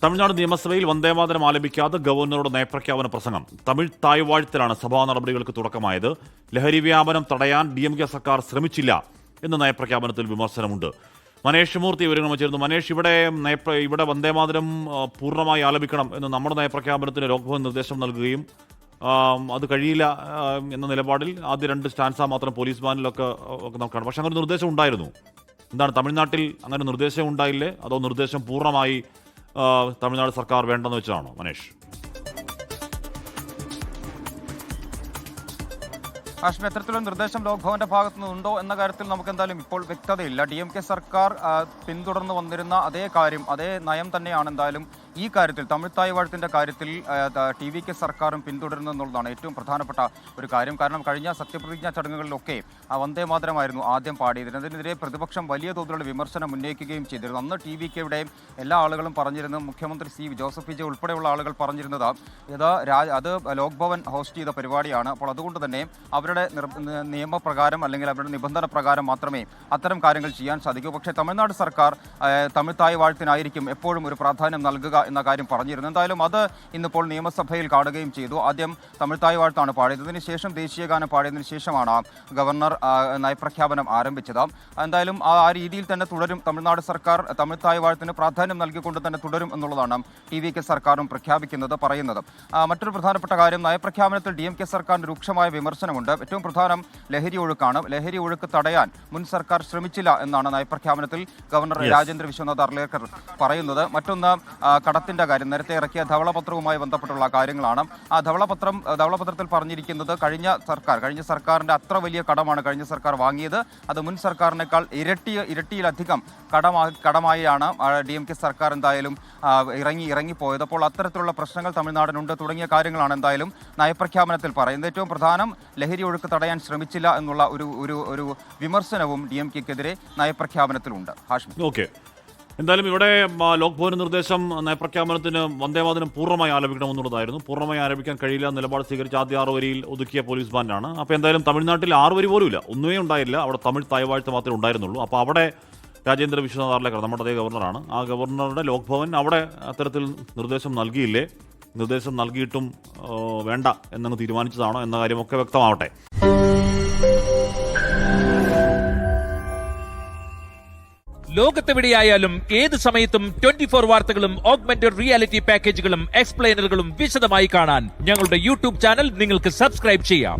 തമിഴ്നാട് നിയമസഭയിൽ വന്ദേമാതരം ആലപിക്കാതെ ഗവർണറുടെ നയപ്രഖ്യാപന പ്രസംഗം. തമിഴ് തായ്വാഴ്ത്തിലാണ് സഭാ നടപടികൾക്ക് തുടക്കമായത്. ലഹരി വ്യാപനം തടയാൻ DMK സർക്കാർ ശ്രമിച്ചില്ല എന്ന നയപ്രഖ്യാപനത്തിൽ വിമർശനമുണ്ട്. മനേഷ് മൂർത്തി വിവരങ്ങൾ ചേർന്നു. മനേഷ്, ഇവിടെ വന്ദേമാതരം പൂർണ്ണമായി ആലപിക്കണം എന്ന് നമ്മുടെ നയപ്രഖ്യാപനത്തിന് ലോക്ഭവൻ നിർദ്ദേശം നൽകുകയും അത് കഴിയില്ല എന്ന നിലപാടിൽ ആദ്യ 2 സ്റ്റാൻസ മാത്രം പോലീസ് ബാനിലൊക്കെ നമുക്കാണ്. പക്ഷെ അങ്ങനെ നിർദ്ദേശം ഉണ്ടായിരുന്നു. എന്താണ് തമിഴ്നാട്ടിൽ അങ്ങനെ നിർദ്ദേശം ഉണ്ടായില്ലേ, അതോ നിർദ്ദേശം പൂർണ്ണമായി തമിഴ്നാട് സർക്കാർ വേണ്ടെന്ന് വെച്ചതാണോ മനേഷ്? കാശ്മീർ എത്തരത്തിലുള്ള നിർദ്ദേശം ലോക്ഭവന്റെ ഭാഗത്തു നിന്നുണ്ടോ എന്ന കാര്യത്തിൽ നമുക്ക് എന്തായാലും ഇപ്പോൾ വ്യക്തതയില്ല. DMK സർക്കാർ പിന്തുടർന്ന് വന്നിരുന്ന അതേ കാര്യം, അതേ നയം തന്നെയാണ് എന്തായാലും ഈ കാര്യത്തിൽ തമിഴ് തായ്വാഴത്തിന്റെ കാര്യത്തിൽ TVK സർക്കാരും പിന്തുടരുന്നു എന്നുള്ളതാണ് ഏറ്റവും പ്രധാനപ്പെട്ട ഒരു കാര്യം. കാരണം കഴിഞ്ഞ സത്യപ്രതിജ്ഞാ ചടങ്ങുകളിലൊക്കെ വന്ദേമാതരമായിരുന്നു ആദ്യം പാടിയതിന്. അതിനെതിരെ പ്രതിപക്ഷം വലിയ തോതിലുള്ള വിമർശനം ഉന്നയിക്കുകയും ചെയ്തിരുന്നു. അന്ന് TVKയുടെ എല്ലാ ആളുകളും പറഞ്ഞിരുന്നു, മുഖ്യമന്ത്രി ജോസഫ് വിജയ് ഉൾപ്പെടെയുള്ള ആളുകൾ പറഞ്ഞിരുന്നത് അത് ലോക്ഭവൻ ഹോസ്റ്റ് ചെയ്ത പരിപാടിയാണ്. അപ്പോൾ അതുകൊണ്ട് തന്നെ അവരുടെ നിയമപ്രകാരം അല്ലെങ്കിൽ അവരുടെ നിബന്ധന പ്രകാരം മാത്രമേ അത്തരം കാര്യങ്ങൾ ചെയ്യാൻ സാധിക്കൂ. പക്ഷേ തമിഴ്നാട് സർക്കാർ തമിഴ് തായ്വാഴത്തിനായിരിക്കും എപ്പോഴും ഒരു പ്രാധാന്യം നൽകുക എന്ന കാര്യം പറഞ്ഞിരുന്നു. എന്തായാലും അത് ഇന്നിപ്പോൾ നിയമസഭയിൽ കാണുകയും ചെയ്തു. ആദ്യം തമിഴ് തായ്വാഴത്താണ് പാടിയത്. ഇതിനുശേഷം ദേശീയഗാനം പാടിയതിനു ശേഷമാണ് ഗവർണർ നയപ്രഖ്യാപനം ആരംഭിച്ചത്. എന്തായാലും ആ രീതിയിൽ തന്നെ തുടരും. തമിഴ്നാട് സർക്കാർ തമിഴ് തായ്വാഴത്തിന് പ്രാധാന്യം നൽകിക്കൊണ്ട് തന്നെ തുടരും എന്നുള്ളതാണ് TVK സർക്കാരും പറയുന്നത്. മറ്റൊരു പ്രധാനപ്പെട്ട കാര്യം, നയപ്രഖ്യാപനത്തിൽ DMK സർക്കാരിന് രൂക്ഷമായ വിമർശനമുണ്ട്. ഏറ്റവും പ്രധാനം ലഹരി ഒഴുക്കാണ്. ലഹരി ഒഴുക്ക് തടയാൻ മുൻ സർക്കാർ ശ്രമിച്ചില്ല എന്നാണ് നയപ്രഖ്യാപനത്തിൽ ഗവർണർ രാജേന്ദ്ര വിശ്വനാഥ് അർലേക്കർ പറയുന്നത്. മറ്റൊന്ന് കടത്തിന്റെ കാര്യം, നേരത്തെ ഇറക്കിയ ധവളപത്രവുമായി ബന്ധപ്പെട്ടുള്ള കാര്യങ്ങളാണ്. ആ ധവളപത്രത്തിൽ പറഞ്ഞിരിക്കുന്നത് കഴിഞ്ഞ സർക്കാരിന്റെ അത്ര വലിയ കടമാണ് കഴിഞ്ഞ സർക്കാർ വാങ്ങിയത്. അത് മുൻ സർക്കാരിനേക്കാൾ ഇരട്ടിയിലധികം കടമായാണ് DMK സർക്കാർ എന്തായാലും ഇറങ്ങിപ്പോയത്. അപ്പോൾ അത്തരത്തിലുള്ള പ്രശ്നങ്ങൾ തമിഴ്നാടിനുണ്ട് തുടങ്ങിയ കാര്യങ്ങളാണ് എന്തായാലും നയപ്രഖ്യാപനത്തിൽ പറയുന്നത്. ഏറ്റവും പ്രധാനം ലഹരി ഒഴുക്ക് തടയാൻ ശ്രമിച്ചില്ല എന്നുള്ള ഒരു വിമർശനവും DMKക്കെതിരെ നയപ്രഖ്യാപനത്തിലുണ്ട്. ഹാഷ്മി, ഓക്കെ. എന്തായാലും ഇവിടെ ലോക്ഭവന് നിർദ്ദേശം നയപ്രഖ്യാപനത്തിന് വന്ദേമാതരം പൂർണ്ണമായി ആലപിക്കണമെന്നുള്ളതായിരുന്നു. പൂർണ്ണമായി ആലപിക്കാൻ കഴിയില്ല നിലപാട് സ്വീകരിച്ച് ആദ്യ 6 വരിയിൽ ഒതുക്കിയ പോലീസ് ബാൻഡാണ്. അപ്പോൾ എന്തായാലും തമിഴ്നാട്ടിൽ 6 വരി പോലും ഇല്ല, ഒന്നുമേ ഉണ്ടായില്ല. അവിടെ തമിഴ് തായ്വാഴ്ത്ത് മാത്രമേ ഉണ്ടായിരുന്നുള്ളൂ. അപ്പോൾ അവിടെ രാജേന്ദ്ര വിശ്വനാഥ് അർലേക്കർ, നമ്മുടെ അതേ ഗവർണറാണ്, ആ ഗവർണറുടെ ലോക്ഭവൻ അവിടെ അത്തരത്തിൽ നിർദ്ദേശം നൽകിയില്ലേ, നിർദ്ദേശം നൽകിയിട്ടും വേണ്ട എന്നങ്ങ് തീരുമാനിച്ചതാണോ എന്ന കാര്യമൊക്കെ വ്യക്തമാവട്ടെ. ലോകത്തെവിടെയായാലും ഏത് സമയത്തും 24 വാർത്തകളും ഓഗ്മെന്റഡ് റിയാലിറ്റി പാക്കേജുകളും എക്സ്പ്ലെയിനറുകളും വിശദമായി കാണാൻ ഞങ്ങളുടെ YouTube ചാനൽ നിങ്ങൾക്ക് സബ്സ്ക്രൈബ് ചെയ്യാം.